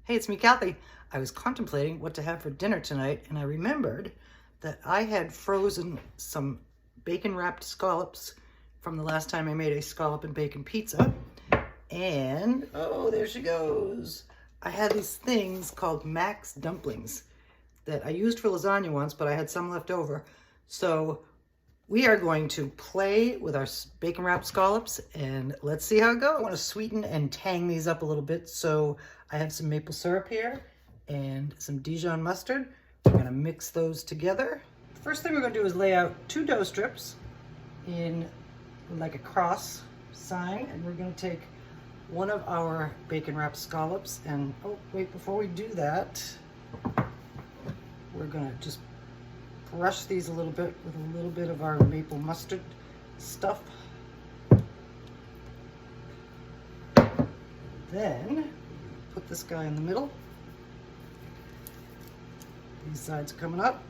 Hey, it's me, Kathy. I was contemplating what to have for dinner tonight, and I remembered that I had frozen some bacon-wrapped scallops from the last time I made a scallop and bacon pizza. And, oh, there she goes. I had these things called Max Dumplings that I used for lasagna once, but I had some left over. So we are going to play with our bacon-wrapped scallops, and let's see how it goes. I want to sweeten and tang these up a little bit, so I have some maple syrup here and some Dijon mustard. We're going to mix those together. First thing we're going to do is lay out 2 dough strips in like a cross sign, and we're going to take one of our bacon-wrapped scallops, and oh wait, before we do that, we're going to just brush these a little bit with a little bit of our maple mustard stuff. Then put this guy in the middle. These sides coming up.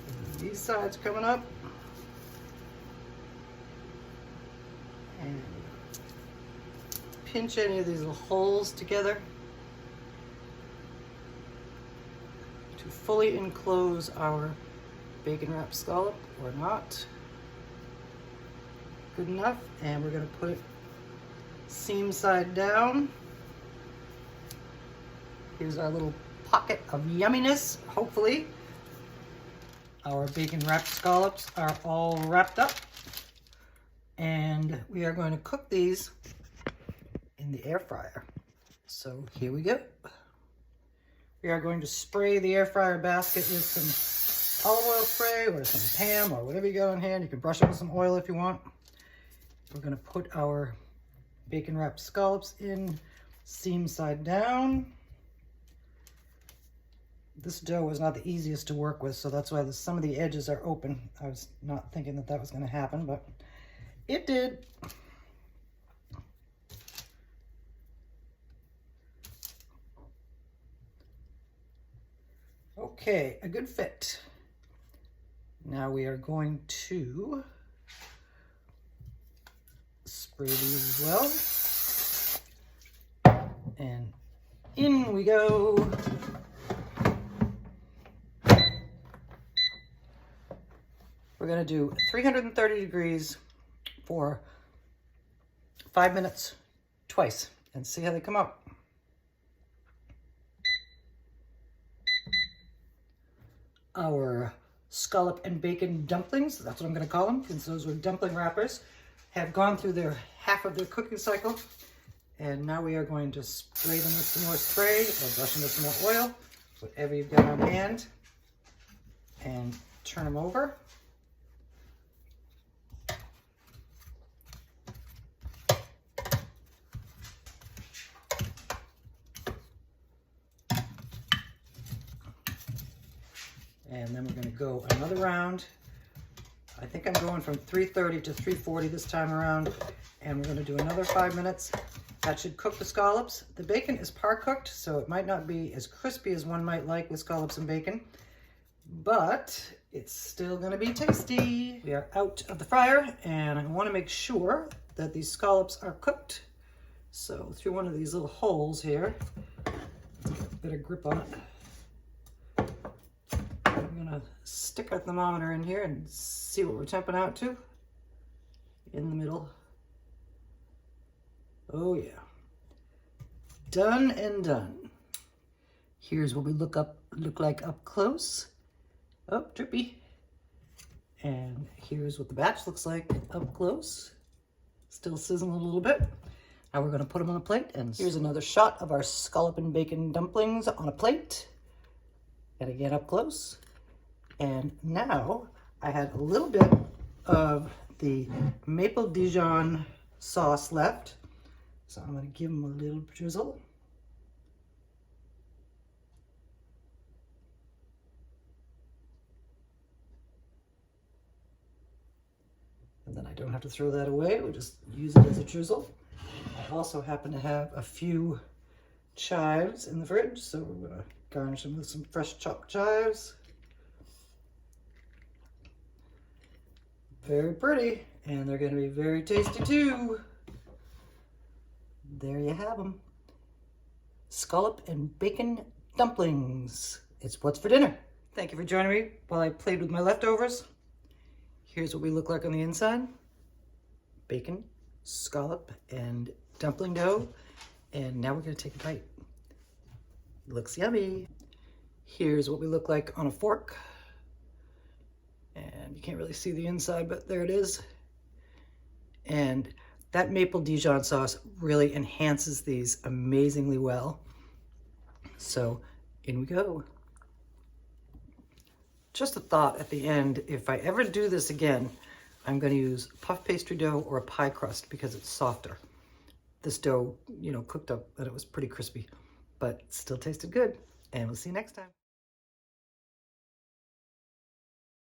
And these sides coming up. And pinch any of these little holes together to fully enclose our bacon wrapped scallop, or not. Good enough. And we're going to put it seam side down. Here's our little pocket of yumminess, hopefully. Our bacon wrapped scallops are all wrapped up, and we are going to cook these in the air fryer. So here we go. We are going to spray the air fryer basket with some olive oil spray or some Pam or whatever you got on hand. You can brush it with some oil if you want. We're going to put our bacon wrapped scallops in, seam side down. This dough is not the easiest to work with, so that's why some of the edges are open. I was not thinking that that was going to happen, but it did. Okay, a good fit. Now we are going to spray these as well. And in we go. We're going to do 330 degrees for 5 minutes twice and see how they come out. Our scallop and bacon dumplings, that's what I'm going to call them, since those were dumpling wrappers, have gone through their half of their cooking cycle. And now we are going to spray them with some more spray or brush them with some more oil, whatever you've got on hand, and turn them over. And then we're going to go another round. I think I'm going from 330 to 340 this time around. And we're going to do another 5 minutes. That should cook the scallops. The bacon is par cooked, so it might not be as crispy as one might like with scallops and bacon, but it's still going to be tasty. We are out of the fryer, and I want to make sure that these scallops are cooked. So through one of these little holes here, get a bit of grip on it. I'm going to stick our thermometer in here and see what we're temping out to. In the middle. Oh yeah. Done and done. Here's what we look like up close. Oh, drippy. And here's what the batch looks like up close. Still sizzling a little bit. Now we're going to put them on a plate, and here's another shot of our scallop and bacon dumplings on a plate. And again up close. And now I had a little bit of the maple Dijon sauce left. So I'm going to give them a little drizzle. And then I don't have to throw that away. We'll just use it as a drizzle. I also happen to have a few chives in the fridge, so we're going to garnish them with some fresh chopped chives. Very pretty, and they're going to be very tasty too. there you have them. Scallop and bacon dumplings. It's what's for dinner. Thank you for joining me while I played with my leftovers. Here's what we look like on the inside. Bacon, scallop, and dumpling dough. And now we're gonna take a bite. Looks yummy. Here's what we look like on a fork. And you can't really see the inside, but there it is. And that maple Dijon sauce really enhances these amazingly well. So in we go. Just a thought at the end, if I ever do this again, I'm going to use puff pastry dough or a pie crust because it's softer. This dough, cooked up and it was pretty crispy, but still tasted good. And we'll see you next time.